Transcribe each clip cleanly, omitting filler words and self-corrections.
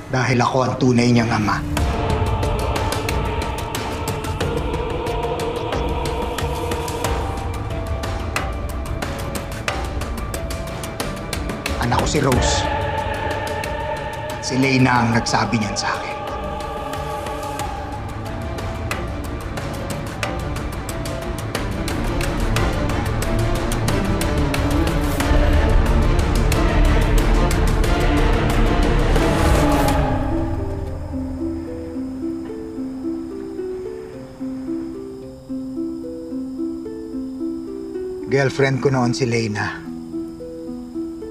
Dahil ako ang tunay niyang ama. Anak ko si Rose. Si Leyna ang nagsabi niyan sa akin. Girlfriend ko noon si Leyna.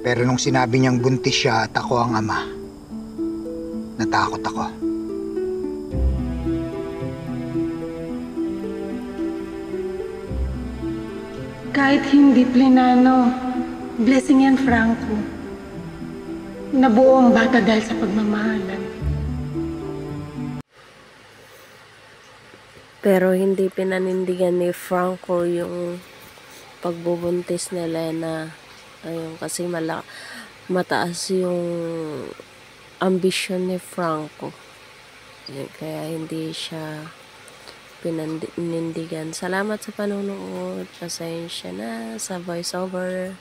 Pero nung sinabi niyang buntis siya at ako ang ama, natakot ako. Kahit hindi plinano, blessing yan, Franco. Nabuo ang bata dahil sa pagmamahalan. Pero hindi pinanindigan ni Franco yung pagbubuntis ni Lena. Ayun, kasi mataas yung ambisyon ni Franco. Ayun, kaya hindi siya pinanindigan. Salamat sa panonood. Pasensya na sa voiceover.